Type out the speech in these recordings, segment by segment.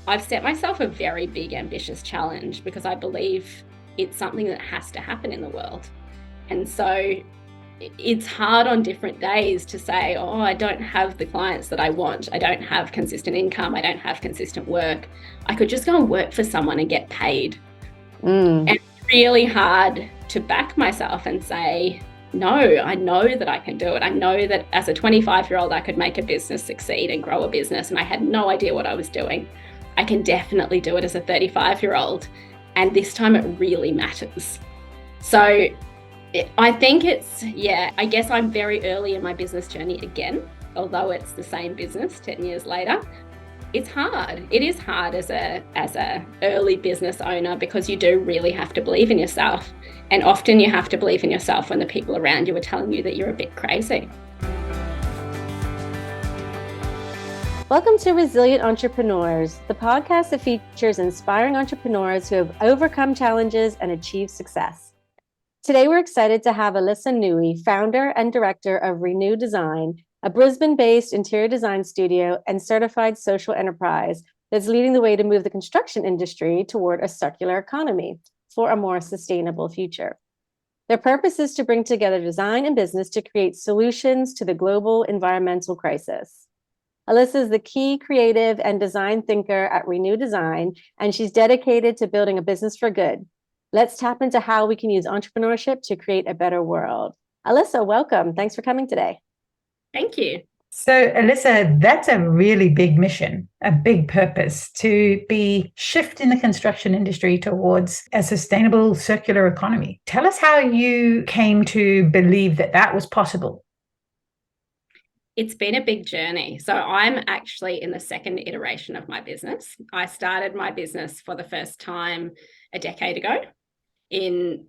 I've set myself a very big, ambitious challenge because I believe it's something that has to happen in the world. And so it's hard on different days to say, oh, I don't have the clients that I want. I don't have consistent income. I don't have consistent work. I could just go and work for someone and get paid. And it's really hard to back myself and say, no, I know that I can do it. I know that as a 25-year-old, I could make a business succeed and grow a business, and I had no idea what I was doing. I can definitely do it as a 35-year-old, and this time it really matters. So I think I guess I'm very early in my business journey again, although it's the same business 10 years later. It's hard. It is hard as a early business owner because you do really have to believe in yourself. And often you have to believe in yourself when the people around you are telling you that you're a bit crazy. Welcome to Resilient Entrepreneurs, the podcast that features inspiring entrepreneurs who have overcome challenges and achieved success. Today, we're excited to have Alisa Newey, founder and director of Renew Design, a Brisbane-based interior design studio and certified social enterprise that's leading the way to move the construction industry toward a circular economy for a more sustainable future. Their purpose is to bring together design and business to create solutions to the global environmental crisis. Alisa is the key creative and design thinker at Renew Design, and she's dedicated to building a business for good. Let's tap into how we can use entrepreneurship to create a better world. Alisa, welcome. Thanks for coming today. Thank you. So, Alisa, that's a really big mission, a big purpose to be shifting the construction industry towards a sustainable circular economy. Tell us how you came to believe that that was possible. It's been a big journey. So I'm actually in the second iteration of my business. I started my business for the first time a decade ago in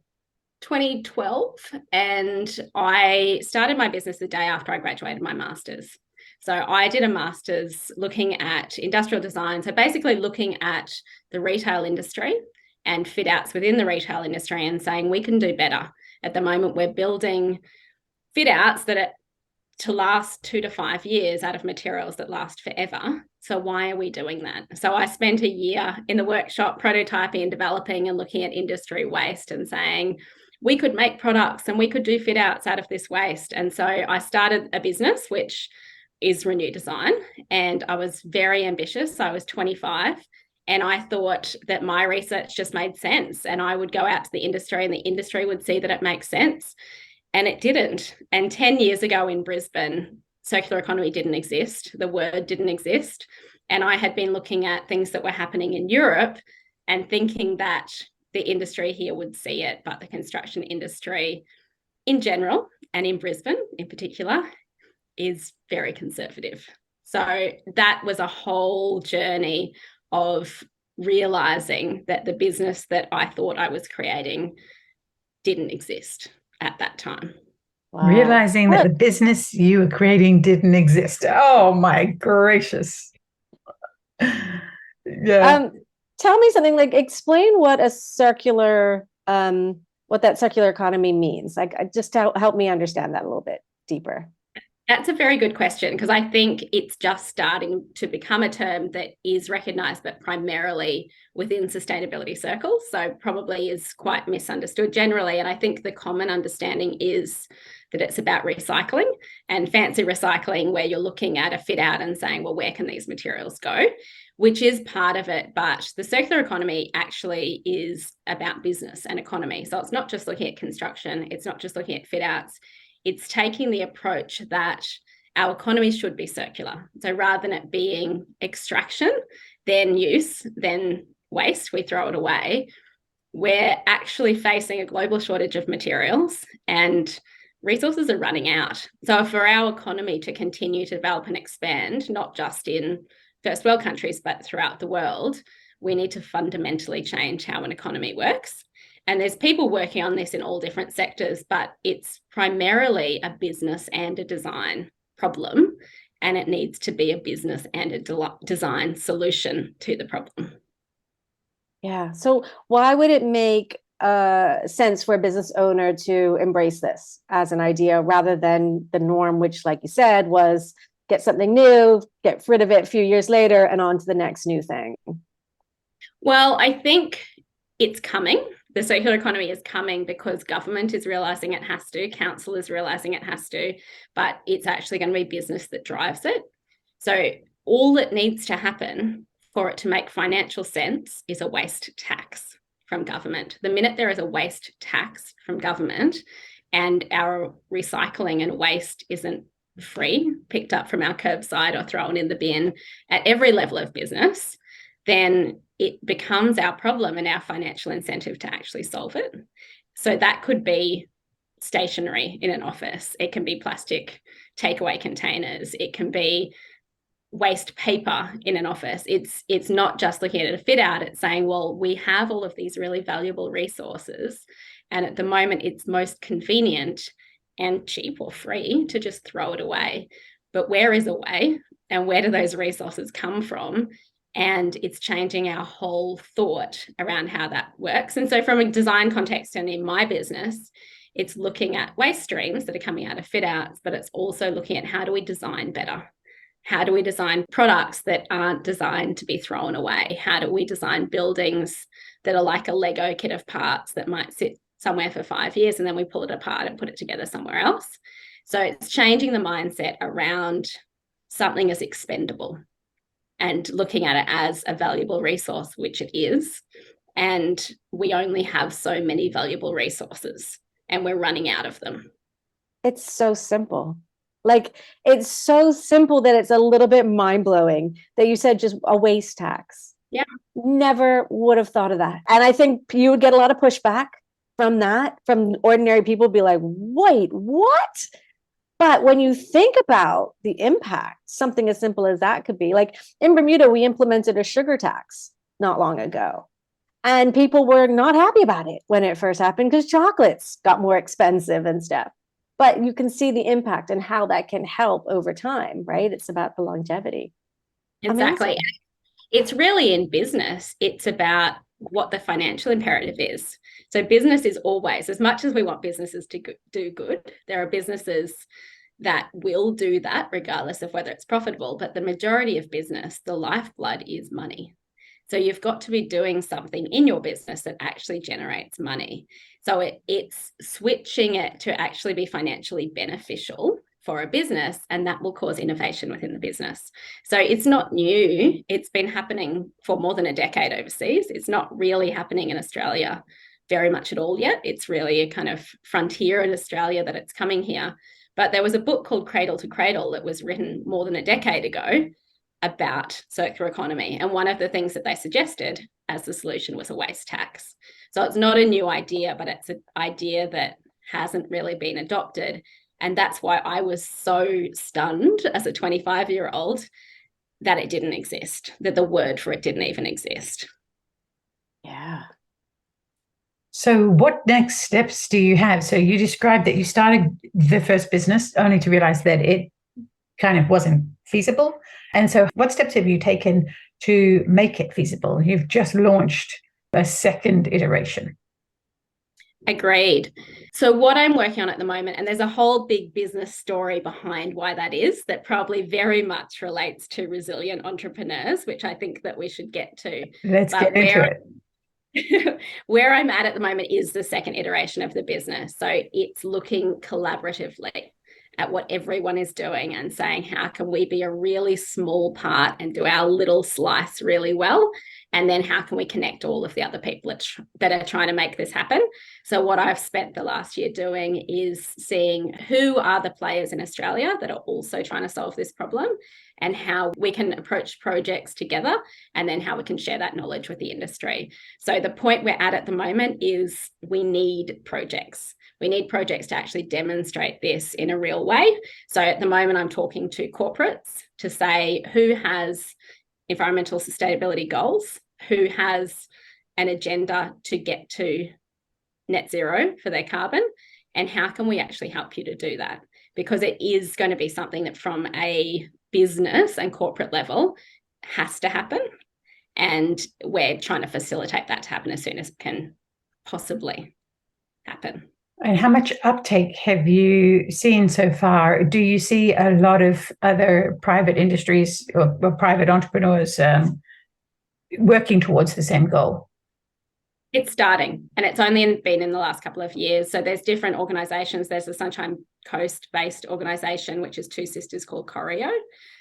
2012, and I started my business the day after I graduated my master's. So I did a master's looking at industrial design, so basically looking at the retail industry and fit outs within the retail industry and saying we can do better. At the moment, we're building fit outs that are to last 2 to 5 years out of materials that last forever. So why are we doing that? So I spent a year in the workshop prototyping and developing and looking at industry waste and saying, we could make products and we could do fit outs out of this waste. And so I started a business, which is Renew Design. And I was very ambitious. I was 25. And I thought that my research just made sense. And I would go out to the industry and the industry would see that it makes sense. And it didn't. And 10 years ago in Brisbane, circular economy didn't exist. The word didn't exist. And I had been looking at things that were happening in Europe and thinking that the industry here would see it, but the construction industry in general and in Brisbane in particular is very conservative. So that was a whole journey of realizing that the business that I thought I was creating didn't exist at that time. Wow. Realizing that the business you were creating didn't exist. Oh my gracious. Yeah. Tell me something, like explain what a circular, what that circular economy means. Like just to help me understand that a little bit deeper. That's a very good question, because I think it's just starting to become a term that is recognised, but primarily within sustainability circles. So probably is quite misunderstood generally. And I think the common understanding is that it's about recycling and fancy recycling, where you're looking at a fit out and saying, well, where can these materials go? Which is part of it. But the circular economy actually is about business and economy. So it's not just looking at construction. It's not just looking at fit outs. It's taking the approach that our economy should be circular. So rather than it being extraction, then use, then waste, we throw it away, we're actually facing a global shortage of materials and resources are running out. So for our economy to continue to develop and expand, not just in first world countries, but throughout the world, we need to fundamentally change how an economy works. And there's people working on this in all different sectors, but it's primarily a business and a design problem, and it needs to be a business and a design solution to the problem. Yeah. So why would it make sense for a business owner to embrace this as an idea rather than the norm, which, like you said, was get something new, get rid of it a few years later, and on to the next new thing? Well, I think it's coming. The circular economy is coming because government is realizing it has to, council is realizing it has to, but it's actually going to be business that drives it. So all that needs to happen for it to make financial sense is a waste tax from government. The minute there is a waste tax from government and our recycling and waste isn't free, picked up from our curbside or thrown in the bin at every level of business, then it becomes our problem and our financial incentive to actually solve it. So that could be stationery in an office. It can be plastic takeaway containers. It can be waste paper in an office. It's not just looking at a fit out. It's saying, well, we have all of these really valuable resources. And at the moment, it's most convenient and cheap or free to just throw it away. But where is a way? And where do those resources come from? And it's changing our whole thought around how that works. And so from a design context and in my business, it's looking at waste streams that are coming out of fit outs, but it's also looking at how do we design better? How do we design products that aren't designed to be thrown away? How do we design buildings that are like a Lego kit of parts that might sit somewhere for 5 years and then we pull it apart and put it together somewhere else? So it's changing the mindset around something as expendable and looking at it as a valuable resource, which it is. And we only have so many valuable resources and we're running out of them. It's so simple. Like, it's so simple that it's a little bit mind-blowing that you said just a waste tax. Yeah. Never would have thought of that. And I think you would get a lot of pushback from that, from ordinary people, be like, wait, what? But when you think about the impact, something as simple as that could be, like in Bermuda, we implemented a sugar tax not long ago. And people were not happy about it when it first happened because chocolates got more expensive and stuff. But you can see the impact and how that can help over time, right? It's about the longevity. Exactly. Amazing. It's really in business, it's about what the financial imperative is. So business is always, as much as we want businesses to do good, there are businesses that will do that regardless of whether it's profitable. But the majority of business, the lifeblood is money. So you've got to be doing something in your business that actually generates money. So it's switching it to actually be financially beneficial for a business, and that will cause innovation within the business. So it's not new. It's been happening for more than a decade overseas. It's not really happening in Australia very much at all yet. It's really a kind of frontier in Australia that it's coming here. But there was a book called Cradle to Cradle that was written more than a decade ago about circular economy. And one of the things that they suggested as the solution was a waste tax. So it's not a new idea, but it's an idea that hasn't really been adopted. And that's why I was so stunned as a 25-year-old that it didn't exist, that the word for it didn't even exist. Yeah. So what next steps do you have? So you described that you started the first business only to realize that it kind of wasn't feasible. And so what steps have you taken to make it feasible? You've just launched a second iteration. Agreed. So what I'm working on at the moment, and there's a whole big business story behind why that is, that probably very much relates to resilient entrepreneurs, which I think that we should get to. Let's get into it. Where I'm at the moment is the second iteration of the business. So it's looking collaboratively at what everyone is doing and saying, how can we be a really small part and do our little slice really well? And then how can we connect all of the other people that are trying to make this happen? So what I've spent the last year doing is seeing who are the players in Australia that are also trying to solve this problem and how we can approach projects together and then how we can share that knowledge with the industry. So the point we're at the moment is we need projects. We need projects to actually demonstrate this in a real way. So at the moment, I'm talking to corporates to say who has environmental sustainability goals, who has an agenda to get to net zero for their carbon, and how can we actually help you to do that? Because it is going to be something that from a business and corporate level has to happen. And we're trying to facilitate that to happen as soon as it can possibly happen. And how much uptake have you seen so far? Do you see a lot of other private industries or private entrepreneurs working towards the same goal? It's starting, and it's only been in the last couple of years. So there's different organisations. There's a Sunshine Coast-based organisation, which is two sisters called Corio.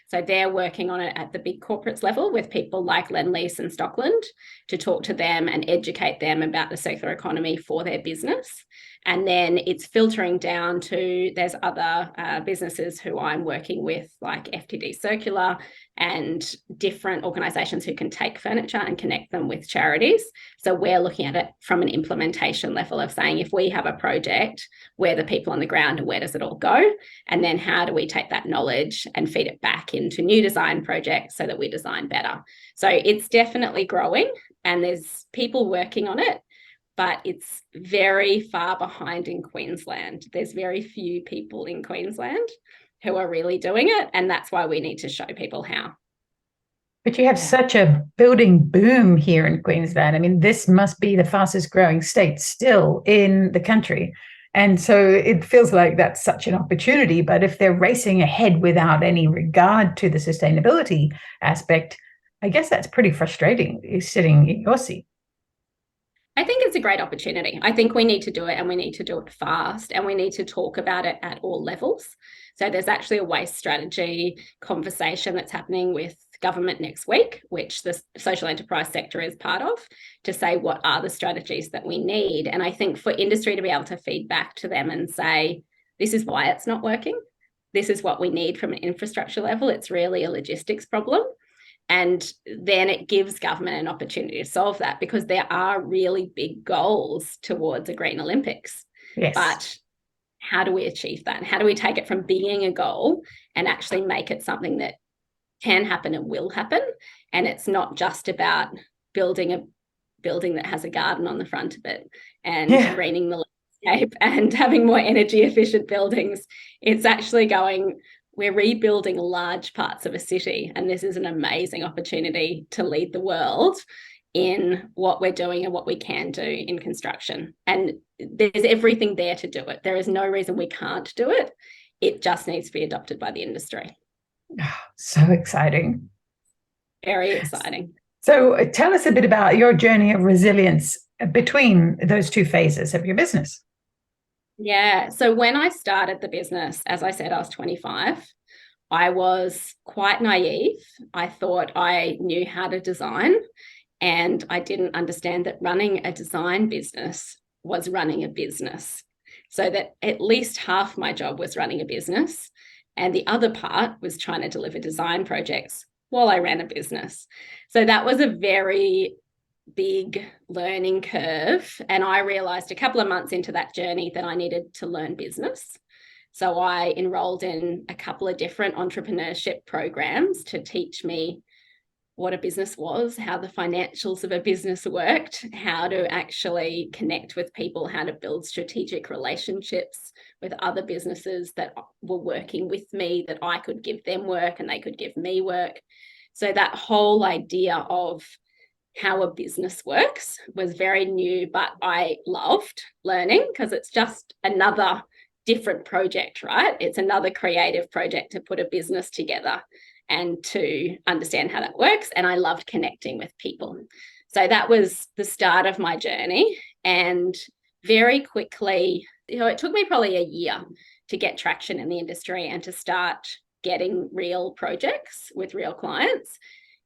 So they're working on it at the big corporates level with people like Lendlease and Stockland to talk to them and educate them about the circular economy for their business. And then it's filtering down to, there's other businesses who I'm working with, like FTD Circular, and different organisations who can take furniture and connect them with charities. So we're looking at it from an implementation level of saying, if we have a project, where the people on the ground and where does it all go? And then how do we take that knowledge and feed it back into new design projects so that we design better? So it's definitely growing, and there's people working on it, but it's very far behind in Queensland. There's very few people in Queensland who are really doing it, and that's why we need to show people how. But you have such a building boom here in Queensland. I mean, this must be the fastest growing state still in the country. And so it feels like that's such an opportunity. But if they're racing ahead without any regard to the sustainability aspect, I guess that's pretty frustrating, sitting in your seat. I think it's a great opportunity. I think we need to do it, and we need to do it fast, and we need to talk about it at all levels. So there's actually a waste strategy conversation that's happening with government next week, which the social enterprise sector is part of, to say what are the strategies that we need. And I think for industry to be able to feed back to them and say, this is why it's not working, this is what we need from an infrastructure level, it's really a logistics problem. And then it gives government an opportunity to solve that, because there are really big goals towards a Green Olympics. Yes. But how do we achieve that? How do we take it from being a goal and actually make it something that can happen and will happen? And it's not just about building a building that has a garden on the front of it and greening the landscape and having more energy efficient buildings. It's actually going, we're rebuilding large parts of a city, and this is an amazing opportunity to lead the world in what we're doing and what we can do in construction. And there's everything there to do it. There is no reason we can't do it. It just needs to be adopted by the industry. Oh, so exciting. Very exciting. So tell us a bit about your journey of resilience between those two phases of your business. Yeah. So when I started the business, as I said, I was 25. I was quite naive. I thought I knew how to design, and I didn't understand that running a design business was running a business. So that at least half my job was running a business, and the other part was trying to deliver design projects while I ran a business. So that was a very big learning curve. And I realized a couple of months into that journey that I needed to learn business. So I enrolled in a couple of different entrepreneurship programs to teach me what a business was, how the financials of a business worked, how to actually connect with people, how to build strategic relationships with other businesses that were working with me, that I could give them work and they could give me work. So that whole idea of how a business works was very new, but I loved learning, because it's just another different project, right? It's another creative project to put a business together and to understand how that works. And I loved connecting with people. So that was the start of my journey. And very quickly, it took me probably a year to get traction in the industry and to start getting real projects with real clients.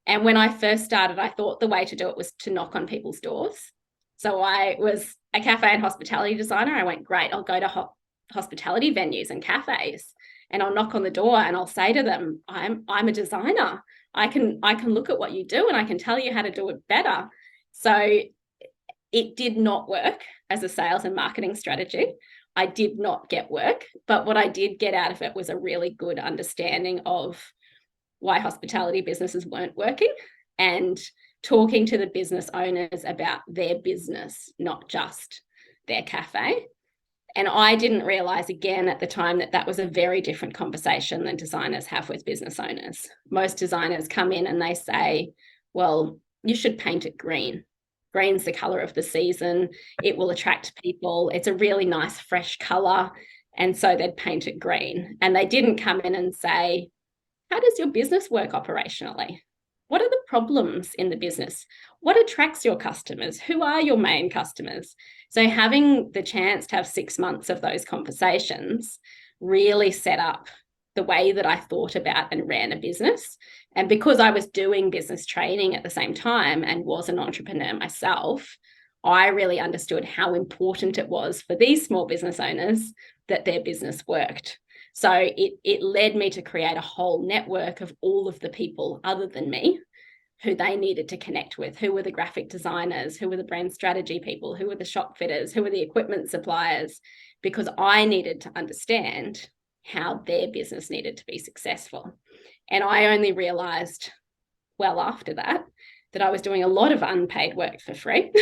And when I first started, I thought the way to do it was to knock on people's doors. So I was a cafe and hospitality designer. I went, great, I'll go to hospitality venues and cafes, and I'll knock on the door and I'll say to them, I'm a designer. I can look at what you do and I can tell you how to do it better. So it did not work as a sales and marketing strategy. I did not get work, but what I did get out of it was a really good understanding of why hospitality businesses weren't working, and talking to the business owners about their business, not just their cafe. And I didn't realize again at the time that that was a very different conversation than designers have with business owners. Most designers come in and they say, well, you should paint it green. Green's the color of the season. It will attract people. It's a really nice, fresh color. And so they'd paint it green. And they didn't come in and say, how does your business work operationally? What are the problems in the business? What attracts your customers? Who are your main customers? So having the chance to have 6 months of those conversations really set up the way that I thought about and ran a business. And because I was doing business training at the same time and was an entrepreneur myself, I really understood how important it was for these small business owners that their business worked. So it led me to create a whole network of all of the people other than me who they needed to connect with. Who were the graphic designers? Who were the brand strategy people? Who were the shop fitters? Who were the equipment suppliers? Because I needed to understand how their business needed to be successful. And I only realized well after that I was doing a lot of unpaid work for free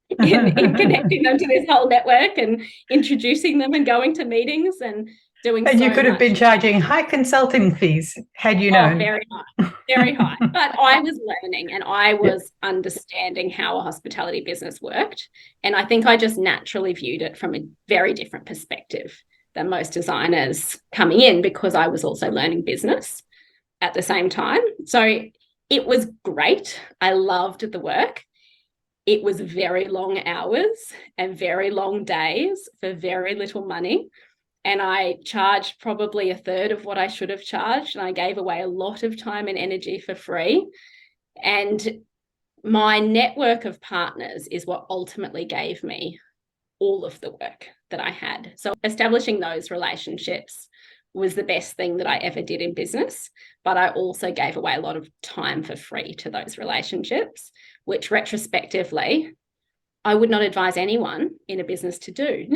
in connecting them to this whole network and introducing them and going to meetings and doing And so you could have much. been charging high consulting fees had you known. Very high, very high. But I was learning and I was understanding how a hospitality business worked. And I think I just naturally viewed it from a very different perspective than most designers coming in, because I was also learning business at the same time. So it was great. I loved the work. It was very long hours and very long days for very little money. And I charged probably a third of what I should have charged. And I gave away a lot of time and energy for free. And my network of partners is what ultimately gave me all of the work that I had. So establishing those relationships was the best thing that I ever did in business. But I also gave away a lot of time for free to those relationships, which retrospectively, I would not advise anyone in a business to do.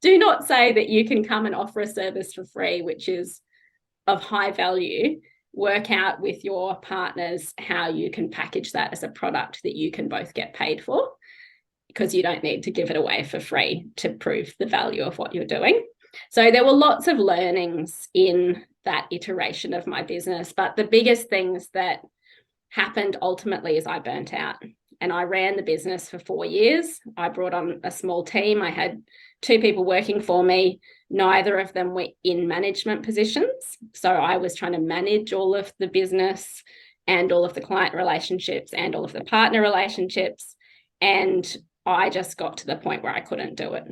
Do not say that you can come and offer a service for free, which is of high value. Work out with your partners how you can package that as a product that you can both get paid for, because you don't need to give it away for free to prove the value of what you're doing. So there were lots of learnings in that iteration of my business, but the biggest things that happened ultimately is I burnt out. And I ran the business for 4 years. I brought on a small team. I had 2 people working for me. Neither of them were in management positions. So I was trying to manage all of the business and all of the client relationships and all of the partner relationships. And I just got to the point where I couldn't do it.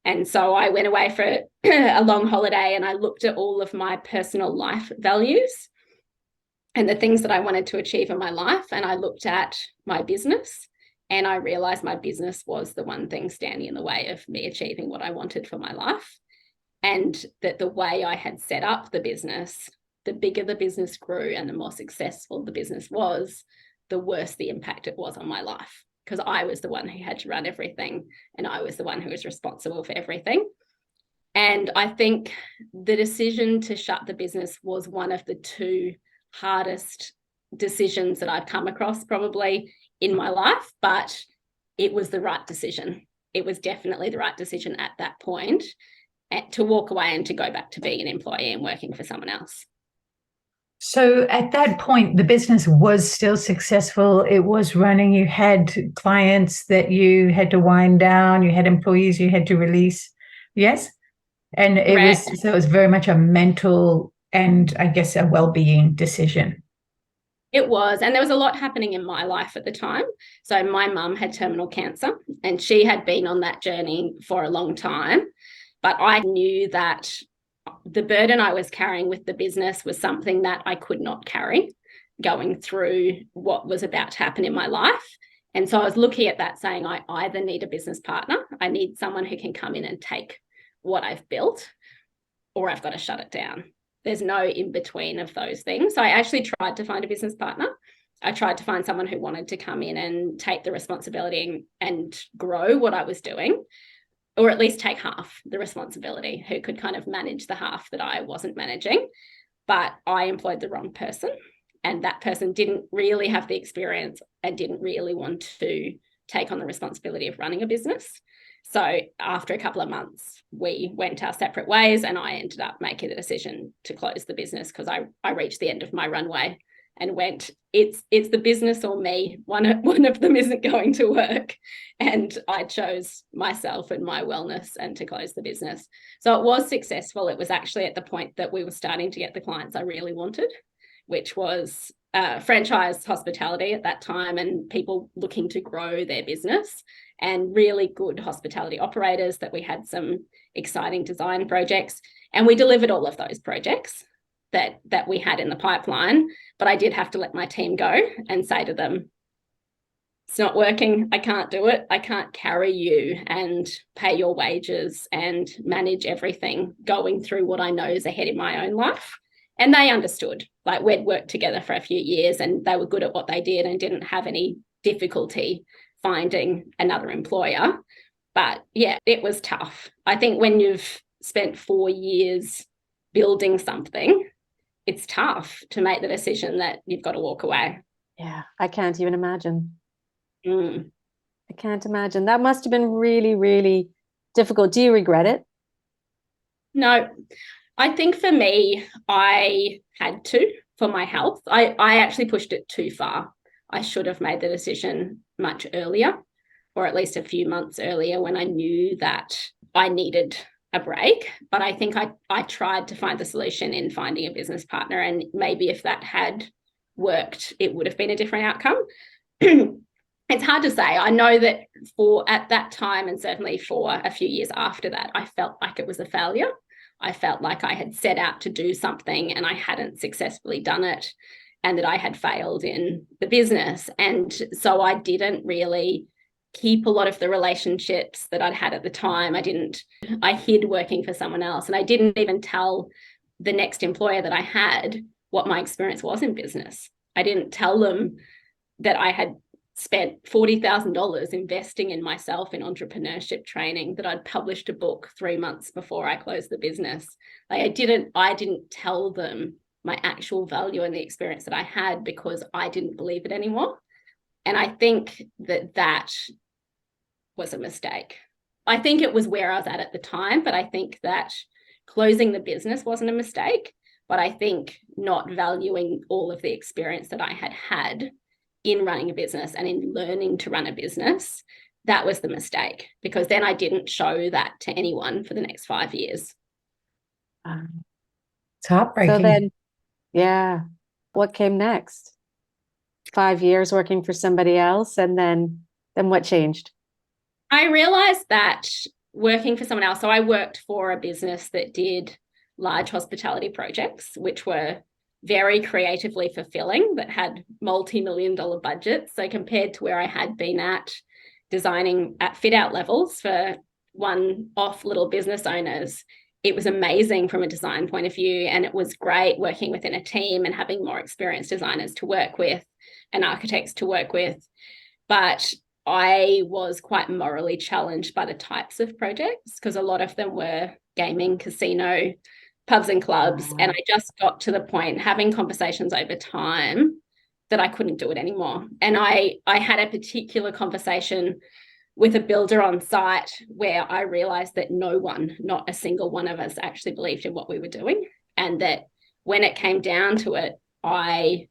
And so I went away for a long holiday and I looked at all of my personal life values and the things that I wanted to achieve in my life. And I looked at my business and I realized my business was the one thing standing in the way of me achieving what I wanted for my life. And that the way I had set up the business, the bigger the business grew and the more successful the business was, the worse the impact it was on my life, because I was the one who had to run everything and I was the one who was responsible for everything. And I think the decision to shut the business was one of the 2 hardest decisions that I've come across probably in my life, but it was the right decision. It was definitely the right decision at that point to walk away and to go back to being an employee and working for someone else. So at that point, the business was still successful. It was running. You had clients that you had to wind down. You had employees you had to release. Yes. And it was very much a mental and I guess a well-being decision. It was. And there was a lot happening in my life at the time. So my mum had terminal cancer and she had been on that journey for a long time. But I knew that the burden I was carrying with the business was something that I could not carry going through what was about to happen in my life. And so I was looking at that saying, I either need a business partner, I need someone who can come in and take what I've built, or I've got to shut it down. There's no in between of those things. So I actually tried to find a business partner. I tried to find someone who wanted to come in and take the responsibility and grow what I was doing, or at least take half the responsibility, who could kind of manage the half that I wasn't managing. But I employed the wrong person, and that person didn't really have the experience and didn't really want to take on the responsibility of running a business. So after a couple of months, we went our separate ways and I ended up making the decision to close the business because I reached the end of my runway and went, it's the business or me. One of them isn't going to work. And I chose myself and my wellness and to close the business. So it was successful. It was actually at the point that we were starting to get the clients I really wanted. which was franchise hospitality at that time, and people looking to grow their business, and really good hospitality operators that we had some exciting design projects. And we delivered all of those projects that we had in the pipeline. But I did have to let my team go and say to them, it's not working. I can't do it. I can't carry you and pay your wages and manage everything going through what I know is ahead in my own life. And they understood. Like, we'd worked together for a few years and they were good at what they did and didn't have any difficulty finding another employer. But yeah, it was tough. I think when you've spent 4 years building something, it's tough to make the decision that you've got to walk away. Yeah, I can't even imagine. I can't imagine. That must have been really, really difficult. Do you regret it? No, I think for me, I had to for my health. I actually pushed it too far. I should have made the decision much earlier, or at least a few months earlier, when I knew that I needed a break. But I think I tried to find the solution in finding a business partner. And maybe if that had worked, it would have been a different outcome. It's hard to say. I know that at that time, and certainly for a few years after that, I felt like it was a failure. I felt like I had set out to do something and I hadn't successfully done it, and that I had failed in the business. And so I didn't really keep a lot of the relationships that I'd had at the time. I hid working for someone else, and I didn't even tell the next employer that I had what my experience was in business. I didn't tell them that I had spent $40,000 investing in myself in entrepreneurship training, that I'd published a book 3 months before I closed the business. Like, I didn't tell them my actual value and the experience that I had, because I didn't believe it anymore. And I think that was a mistake. I think it was where I was at the time, but I think that closing the business wasn't a mistake. But I think not valuing all of the experience that I had in running a business and in learning to run a business, that was the mistake, because then I didn't show that to anyone for the next 5 years. It's heartbreaking. So then, yeah, what came next? 5 years working for somebody else, and then what changed? I realized that working for someone else, so I worked for a business that did large hospitality projects, which were very creatively fulfilling, that had multi-million-dollar budgets. So compared to where I had been at designing at fit-out levels for one-off little business owners, it was amazing from a design point of view. And it was great working within a team and having more experienced designers to work with and architects to work with. But I was quite morally challenged by the types of projects, because a lot of them were gaming, casino, pubs and clubs. And I just got to the point, having conversations over time, that I couldn't do it anymore. And I had a particular conversation with a builder on site where I realized that no one, not a single one of us, actually believed in what we were doing. And that when it came down to it, I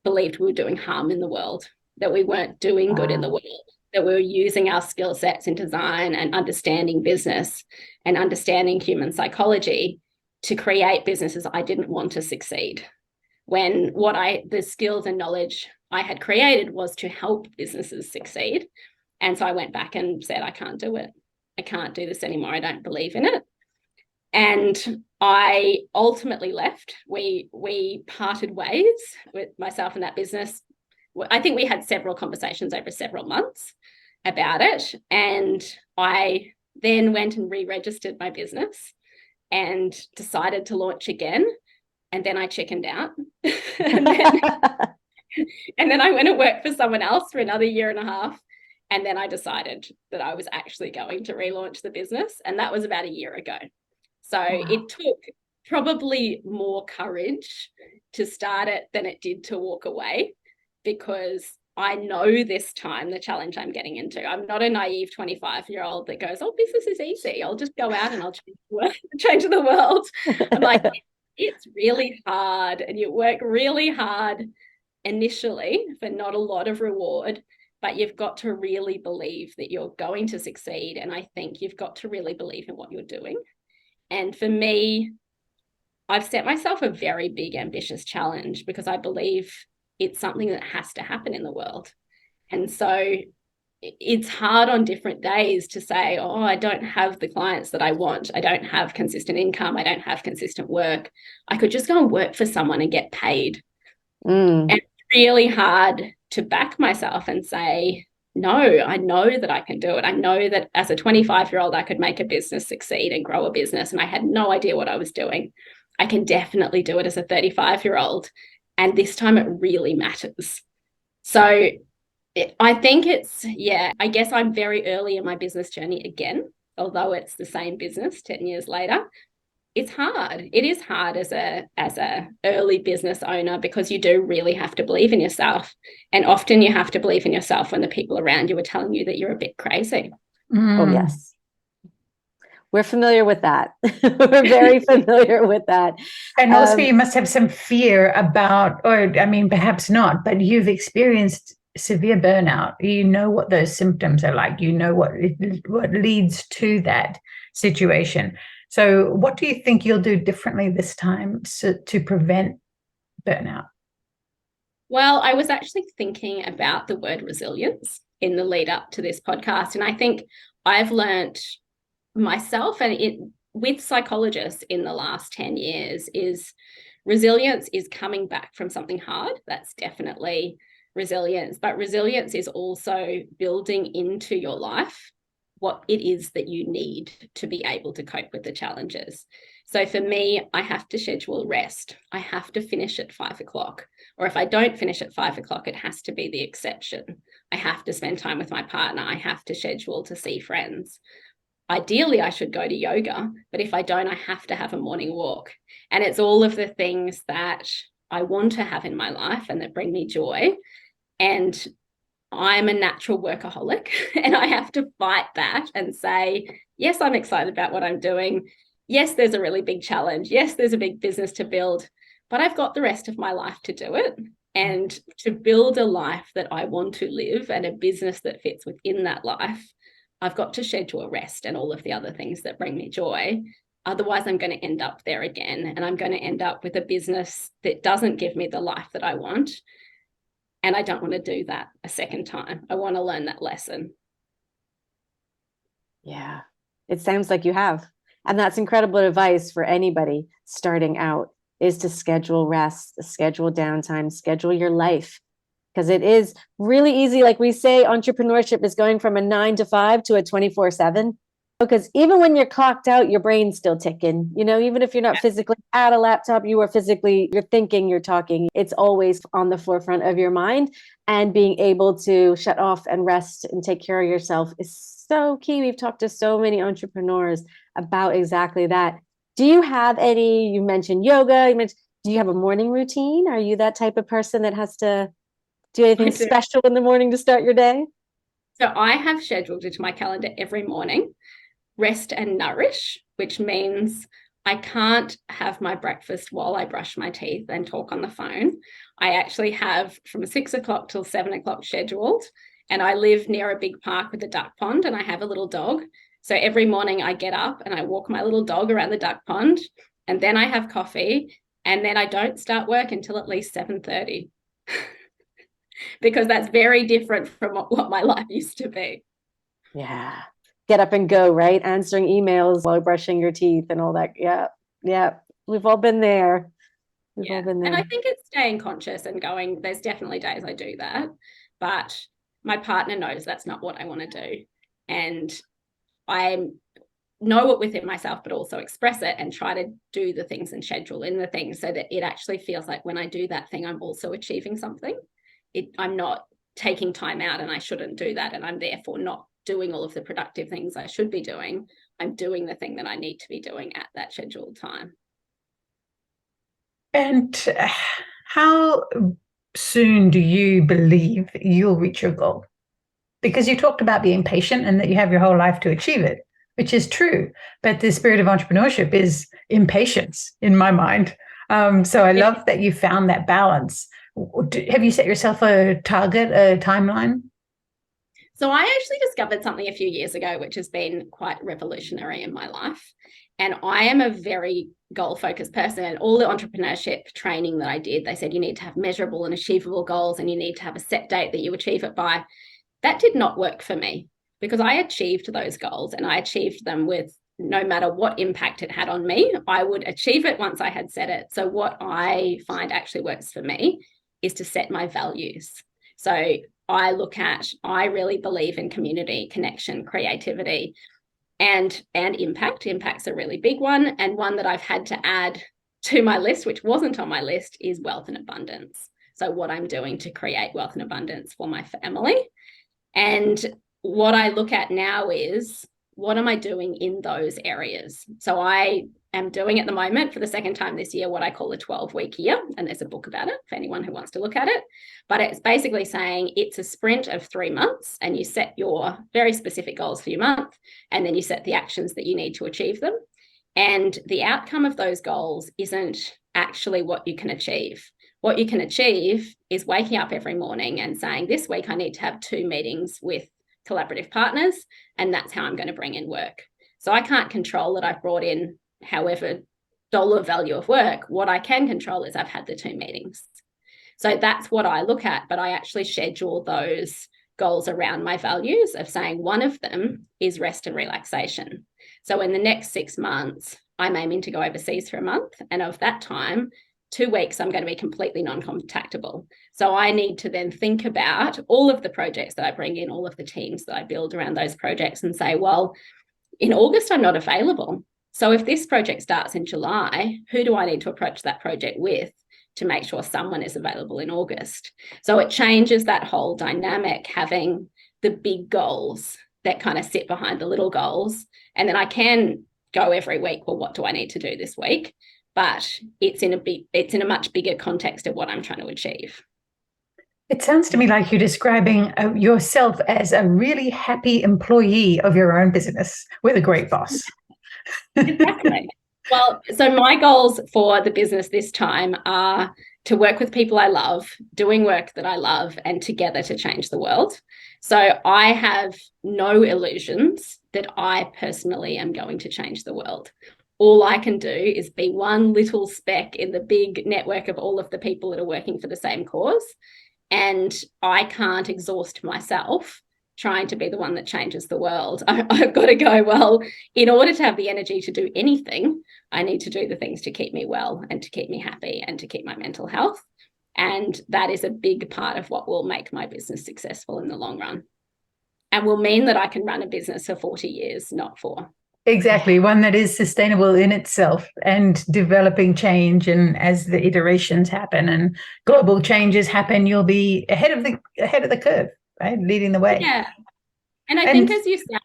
believed we were doing harm in the world, that we weren't doing good in the world, that we were using our skill sets in design and understanding business and understanding human psychology to create businesses I didn't want to succeed, when the skills and knowledge I had created was to help businesses succeed. And so I went back and said, I can't do it. I can't do this anymore. I don't believe in it. And I ultimately left. We parted ways with myself and that business. I think we had several conversations over several months about it. And I then went and re-registered my business and decided to launch again. And then I chickened out. and then I went to work for someone else for another 1.5 years. And then I decided that I was actually going to relaunch the business. And that was about 1 year ago. So It took probably more courage to start it than it did to walk away, because I know this time the challenge I'm getting into. I'm not a naive 25-year-old that goes, oh, business is easy. I'll just go out and I'll change the world. I'm like, it's really hard, and you work really hard initially for not a lot of reward, but you've got to really believe that you're going to succeed. And I think you've got to really believe in what you're doing. And for me, I've set myself a very big, ambitious challenge because I believe it's something that has to happen in the world. And so it's hard on different days to say, oh, I don't have the clients that I want. I don't have consistent income. I don't have consistent work. I could just go and work for someone and get paid. And it's really hard to back myself and say, no, I know that I can do it. I know that as a 25-year-old, I could make a business succeed and grow a business, and I had no idea what I was doing. I can definitely do it as a 35-year-old. And this time it really matters. So I think I guess I'm very early in my business journey again, although it's the same business 10 years later. It's hard. It is hard as a early business owner because you do really have to believe in yourself. And often you have to believe in yourself when the people around you are telling you that you're a bit crazy. Oh, yes. We're familiar with that. We're very familiar with that. And also you must have some fear about, or I mean, perhaps not, but you've experienced severe burnout. You know what those symptoms are like. You know what leads to that situation. So what do you think you'll do differently this time to prevent burnout? Well, I was actually thinking about the word resilience in the lead up to this podcast. And I think I've learned myself and with psychologists in the last 10 years is resilience is coming back from something hard. That's definitely resilience. But resilience is also building into your life what it is that you need to be able to cope with the challenges. So for me, I have to schedule rest. I have to finish at 5 o'clock. Or if I don't finish at 5 o'clock, it has to be the exception. I have to spend time with my partner. I have to schedule to see friends. Ideally, I should go to yoga, but if I don't, I have to have a morning walk. And it's all of the things that I want to have in my life and that bring me joy. And I'm a natural workaholic and I have to fight that and say, yes, I'm excited about what I'm doing. Yes, there's a really big challenge. Yes, there's a big business to build, but I've got the rest of my life to do it. And to build a life that I want to live and a business that fits within that life, I've got to schedule rest and all of the other things that bring me joy. Otherwise, I'm going to end up there again. And I'm going to end up with a business that doesn't give me the life that I want. And I don't want to do that a second time. I want to learn that lesson. Yeah, it sounds like you have. And that's incredible advice for anybody starting out, is to schedule rest, schedule downtime, schedule your life. Because it is really easy. Like we say, entrepreneurship is going from a 9 to 5 to a 24/7. Because even when you're clocked out, your brain's still ticking. You know, even if you're not physically at a laptop, you're thinking, you're talking. It's always on the forefront of your mind. And being able to shut off and rest and take care of yourself is so key. We've talked to so many entrepreneurs about exactly that. Do you have you mentioned yoga, do you have a morning routine? Are you that type of person that has to do anything special in the morning to start your day? So I have scheduled into my calendar every morning, rest and nourish, which means I can't have my breakfast while I brush my teeth and talk on the phone. I actually have from 6 o'clock till 7 o'clock scheduled. And I live near a big park with a duck pond and I have a little dog. So every morning I get up and I walk my little dog around the duck pond, and then I have coffee, and then I don't start work until at least 7:30. Because that's very different from what my life used to be. Yeah. Get up and go, right? Answering emails while brushing your teeth and all that. Yeah. Yeah. We've all been there. We've all been there. And I think it's staying conscious and going, there's definitely days I do that, but my partner knows that's not what I want to do. And I know it within myself, but also express it and try to do the things and schedule in the things so that it actually feels like when I do that thing, I'm also achieving something. I'm not taking time out and I shouldn't do that. And I'm therefore not doing all of the productive things I should be doing. I'm doing the thing that I need to be doing at that scheduled time. And how soon do you believe you'll reach your goal? Because you talked about being patient and that you have your whole life to achieve it, which is true. But the spirit of entrepreneurship is impatience in my mind. So I love that you found that balance. Have you set yourself a target, a timeline? So I actually discovered something a few years ago, which has been quite revolutionary in my life. And I am a very goal-focused person. And all the entrepreneurship training that I did, they said you need to have measurable and achievable goals and you need to have a set date that you achieve it by. That did not work for me because I achieved those goals and I achieved them with no matter what impact it had on me, I would achieve it once I had set it. So what I find actually works for me is to set my values. So I really believe in community, connection, creativity, and impact. Impact's a really big one. And one that I've had to add to my list, which wasn't on my list, is wealth and abundance. So what I'm doing to create wealth and abundance for my family. And what I look at now is, what am I doing in those areas? So I am doing at the moment for the second time this year what I call a 12-week year. And there's a book about it for anyone who wants to look at it. But it's basically saying it's a sprint of 3 months and you set your very specific goals for your month and then you set the actions that you need to achieve them. And the outcome of those goals isn't actually what you can achieve. What you can achieve is waking up every morning and saying, this week I need to have 2 meetings with collaborative partners, and that's how I'm going to bring in work. So I can't control that I've brought in however dollar value of work. What I can control is I've had the 2 meetings. So that's what I look at, but I actually schedule those goals around my values of saying one of them is rest and relaxation. So in the next 6 months, I'm aiming to go overseas for a month, and of that time, 2 weeks, I'm going to be completely non-contactable. So I need to then think about all of the projects that I bring in, all of the teams that I build around those projects and say, well, in August, I'm not available. So if this project starts in July, who do I need to approach that project with to make sure someone is available in August? So it changes that whole dynamic, having the big goals that kind of sit behind the little goals. And then I can go every week, well, what do I need to do this week? But it's in a much bigger context of what I'm trying to achieve. It sounds to me like you're describing yourself as a really happy employee of your own business with a great boss. Exactly. Well, so my goals for the business this time are to work with people I love, doing work that I love, and together to change the world. So I have no illusions that I personally am going to change the world. All I can do is be one little speck in the big network of all of the people that are working for the same cause. And I can't exhaust myself trying to be the one that changes the world. I've got to go, well, in order to have the energy to do anything, I need to do the things to keep me well and to keep me happy and to keep my mental health. And that is a big part of what will make my business successful in the long run and will mean that I can run a business for 40 years, not 4. Exactly, one that is sustainable in itself and developing change. And as the iterations happen and global changes happen, you'll be ahead of the curve, right? Leading the way. Yeah. And I think, as you said,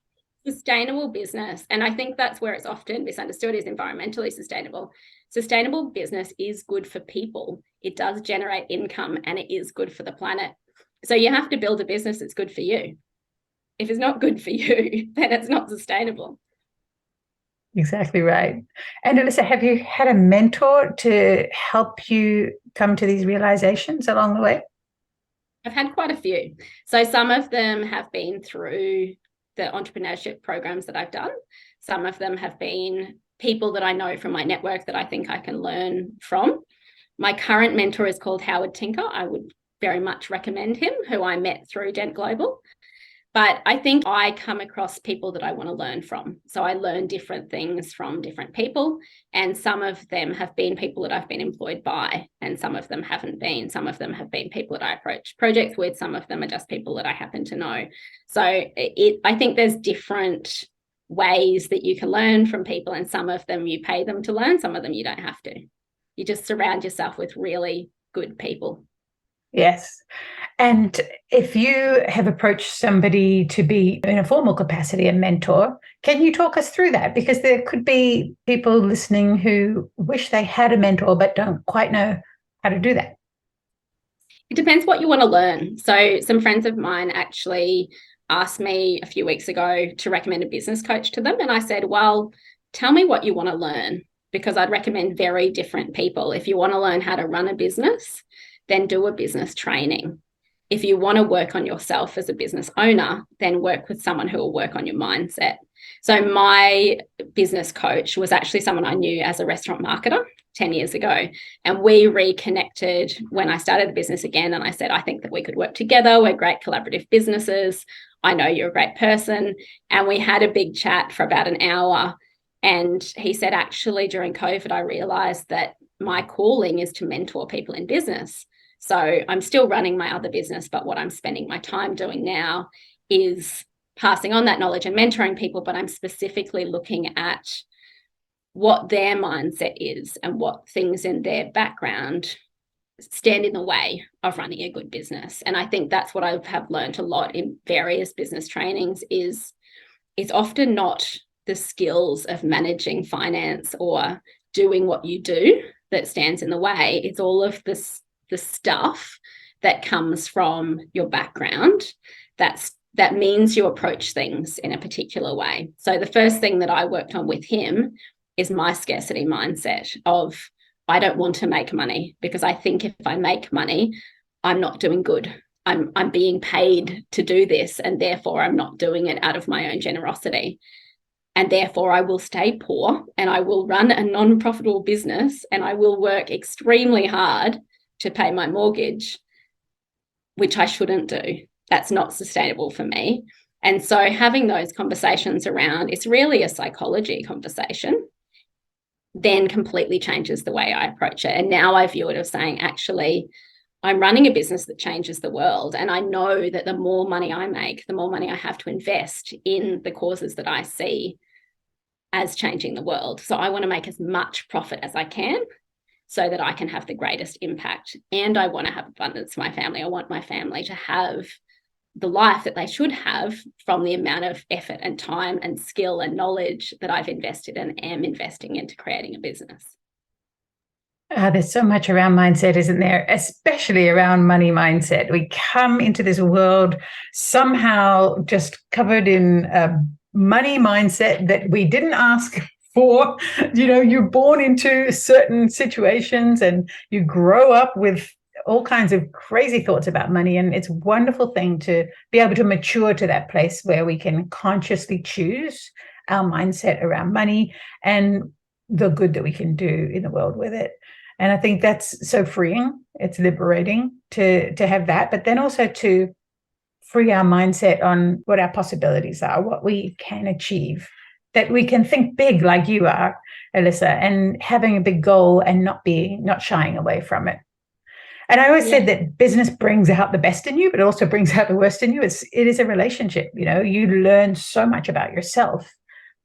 sustainable business, and I think that's where it's often misunderstood, is environmentally sustainable. Sustainable business is good for people. It does generate income and it is good for the planet. So you have to build a business that's good for you. If it's not good for you, then it's not sustainable. Exactly right. And Alisa, have you had a mentor to help you come to these realizations along the way? I've had quite a few. So some of them have been through the entrepreneurship programs that I've done. Some of them have been people that I know from my network that I think I can learn from. My current mentor is called Howard Tinker. I would very much recommend him, who I met through Dent Global. But I think I come across people that I want to learn from. So I learn different things from different people. And some of them have been people that I've been employed by, and some of them haven't been. Some of them have been people that I approach projects with. Some of them are just people that I happen to know. So I think there's different ways that you can learn from people, and some of them you pay them to learn. Some of them you don't have to. You just surround yourself with really good people. Yes. And if you have approached somebody to be in a formal capacity a mentor, can you talk us through that? Because there could be people listening who wish they had a mentor but don't quite know how to do that. It depends what you want to learn. So some friends of mine actually asked me a few weeks ago to recommend a business coach to them. And I said, well, tell me what you want to learn, because I'd recommend very different people. If you want to learn how to run a business, then do a business training. if you want to work on yourself as a business owner, then work with someone who will work on your mindset. So my business coach was actually someone I knew as a restaurant marketer 10 years ago. And we reconnected when I started the business again. And I said, I think that we could work together. We're great collaborative businesses. I know you're a great person. And we had a big chat for about an hour. And he said, actually, during COVID, I realized that my calling is to mentor people in business. So I'm still running my other business, but what I'm spending my time doing now is passing on that knowledge and mentoring people, but I'm specifically looking at what their mindset is and what things in their background stand in the way of running a good business. And I think that's what I have learned a lot in various business trainings is it's often not the skills of managing finance or doing what you do that stands in the way. It's all of this, the stuff that comes from your background that means you approach things in a particular way. So the first thing that I worked on with him is my scarcity mindset of I don't want to make money because I think if I make money, I'm not doing good. I'm being paid to do this, and therefore I'm not doing it out of my own generosity. And therefore I will stay poor and I will run a non-profitable business and I will work extremely hard to pay my mortgage, which I shouldn't do. That's not sustainable for me. And so having those conversations around, it's really a psychology conversation, then completely changes the way I approach it. And now I view it as saying, actually, I'm running a business that changes the world. And I know that the more money I make, the more money I have to invest in the causes that I see as changing the world. So I want to make as much profit as I can so that I can have the greatest impact. And I want to have abundance for my family. I want my family to have the life that they should have from the amount of effort and time and skill and knowledge that I've invested and am investing into creating a business. There's so much around mindset, isn't there? Especially around money mindset. We come into this world somehow just covered in a money mindset that we didn't ask for. You're born into certain situations and you grow up with all kinds of crazy thoughts about money. And it's a wonderful thing to be able to mature to that place where we can consciously choose our mindset around money and the good that we can do in the world with it. And I think that's so freeing. It's liberating to have that, but then also to free our mindset on what our possibilities are, what we can achieve, that we can think big like you are, Alisa, and having a big goal and not shying away from it. And I always said that business brings out the best in you, but it also brings out the worst in you. It is a relationship. You learn so much about yourself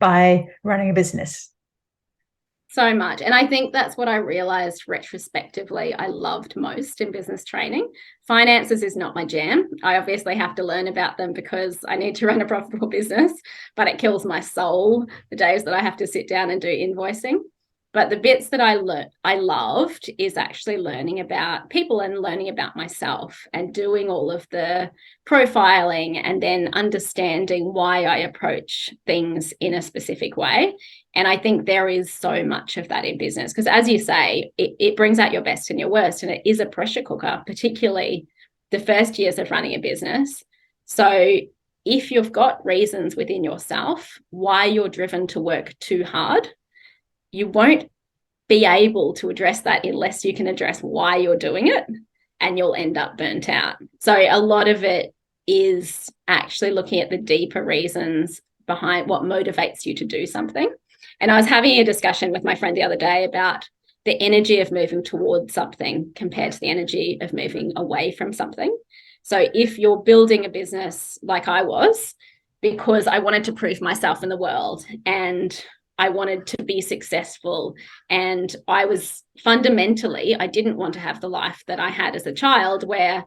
by running a business. So much. And I think that's what I realized retrospectively I loved most in business training. Finances is not my jam. I obviously have to learn about them because I need to run a profitable business, but it kills my soul the days that I have to sit down and do invoicing. But the bits that I loved is actually learning about people and learning about myself and doing all of the profiling and then understanding why I approach things in a specific way. And I think there is so much of that in business because, as you say, it brings out your best and your worst, and it is a pressure cooker, particularly the first years of running a business. So if you've got reasons within yourself why you're driven to work too hard, you won't be able to address that unless you can address why you're doing it, and you'll end up burnt out. So a lot of it is actually looking at the deeper reasons behind what motivates you to do something. And I was having a discussion with my friend the other day about the energy of moving towards something compared to the energy of moving away from something. So if you're building a business like I was, because I wanted to prove myself in the world and I wanted to be successful, and I didn't want to have the life that I had as a child where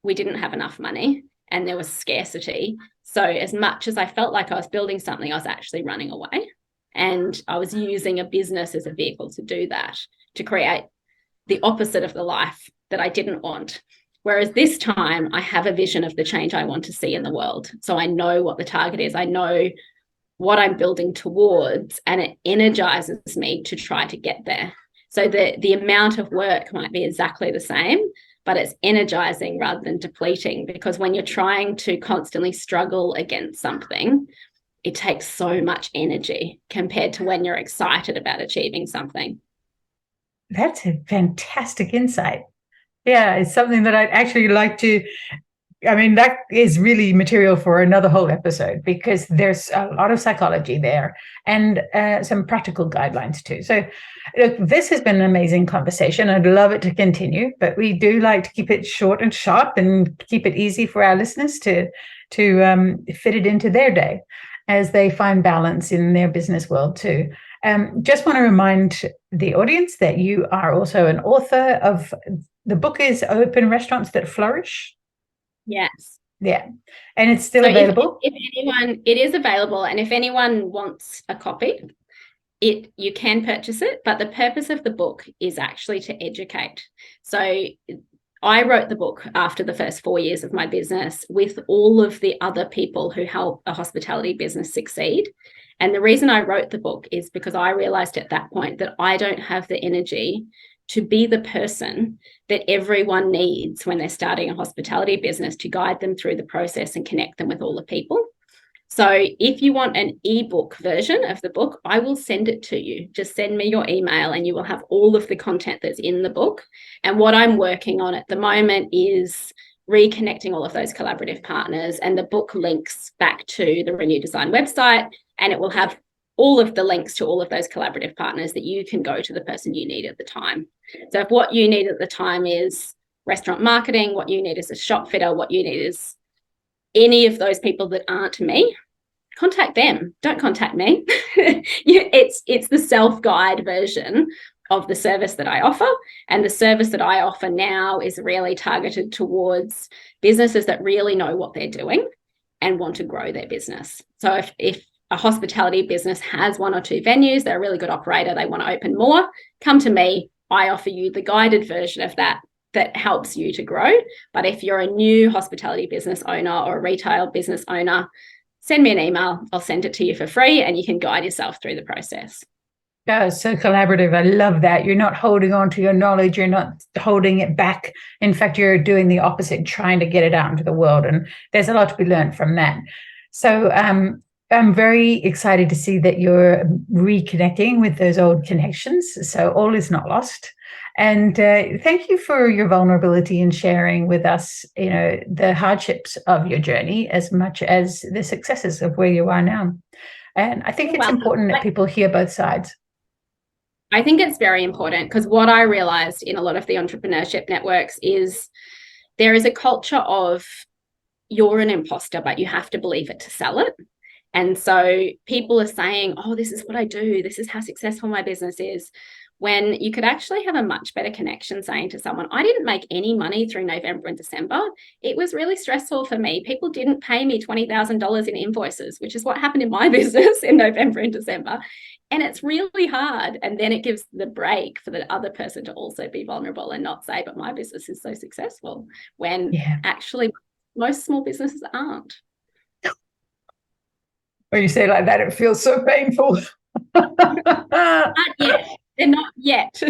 we didn't have enough money and there was scarcity. So as much as I felt like I was building something, I was actually running away. And I was using a business as a vehicle to do that, to create the opposite of the life that I didn't want. Whereas this time I have a vision of the change I want to see in the world. So I know what the target is. I know what I'm building towards, and it energizes me to try to get there. So the amount of work might be exactly the same, but it's energizing rather than depleting, because when you're trying to constantly struggle against something, it takes so much energy compared to when you're excited about achieving something. That's a fantastic insight. Yeah, it's something that I'd actually like to, I mean, that is really material for another whole episode, because there's a lot of psychology there and some practical guidelines too. So look, this has been an amazing conversation. I'd love it to continue, but we do like to keep it short and sharp and keep it easy for our listeners to fit it into their day as they find balance in their business world too. Just want to remind the audience that you are also an author of, the book is Open Restaurants That Flourish. Yes. Yeah. And it's still available? If anyone, it is available. And if anyone wants a copy, you can purchase it. But the purpose of the book is actually to educate. So I wrote the book after the first 4 years of my business with all of the other people who help a hospitality business succeed. And the reason I wrote the book is because I realized at that point that I don't have the energy to be the person that everyone needs when they're starting a hospitality business, to guide them through the process and connect them with all the people. So if you want an ebook version of the book, I will send it to you. Just send me your email and you will have all of the content that's in the book. And what I'm working on at the moment is reconnecting all of those collaborative partners, and the book links back to the Renew Design website, and it will have all of the links to all of those collaborative partners that you can go to the person you need at the time. So if what you need at the time is restaurant marketing, what you need is a shop fitter, what you need is any of those people that aren't me, contact them. Don't contact me. It's the self-guide version of the service that I offer. And the service that I offer now is really targeted towards businesses that really know what they're doing and want to grow their business. So if a hospitality business has 1 or 2 venues, they're a really good operator, they want to open more, come to me. I offer you the guided version of that helps you to grow. But if you're a new hospitality business owner or a retail business owner, send me an email. I'll send it to you for free and you can guide yourself through the process. Yeah, so collaborative. I love that. You're not holding on to your knowledge. You're not holding it back. In fact, you're doing the opposite, trying to get it out into the world. And there's a lot to be learned from that. So I'm very excited to see that you're reconnecting with those old connections. So all is not lost. And thank you for your vulnerability and sharing with us, the hardships of your journey as much as the successes of where you are now. And I think it's important that people hear both sides. I think it's very important, because what I realized in a lot of the entrepreneurship networks is there is a culture of you're an imposter, but you have to believe it to sell it. And so people are saying, oh, this is what I do, this is how successful my business is, when you could actually have a much better connection saying to someone, I didn't make any money through November and December. It was really stressful for me. People didn't pay me $20,000 in invoices, which is what happened in my business in November and December. And it's really hard. And then it gives the break for the other person to also be vulnerable and not say, but my business is so successful, when actually most small businesses aren't. When you say it like that, it feels so painful. Not yet. They're not yet.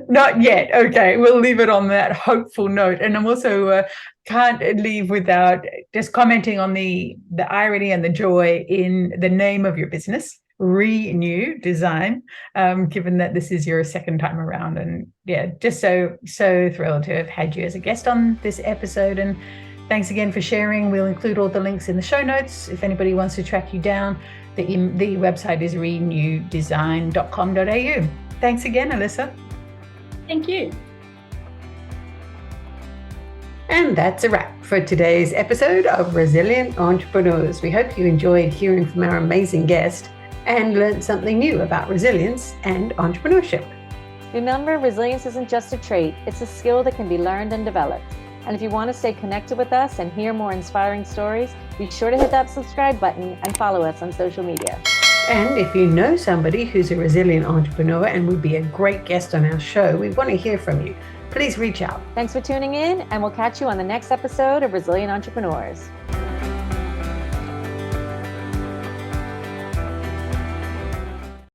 Not yet. Okay, we'll leave it on that hopeful note. And I'm also can't leave without just commenting on the irony and the joy in the name of your business, Renew Design, given that this is your second time around. And yeah, just so thrilled to have had you as a guest on this episode. And thanks again for sharing. We'll include all the links in the show notes if anybody wants to track you down. The website is renewdesign.com.au. Thanks again, Alisa. Thank you. And that's a wrap for today's episode of Resilient Entrepreneurs. We hope you enjoyed hearing from our amazing guest and learned something new about resilience and entrepreneurship. Remember, resilience isn't just a trait, it's a skill that can be learned and developed. And if you want to stay connected with us and hear more inspiring stories, be sure to hit that subscribe button and follow us on social media. And if you know somebody who's a resilient entrepreneur and would be a great guest on our show, we want to hear from you. Please reach out. Thanks for tuning in, and we'll catch you on the next episode of Resilient Entrepreneurs.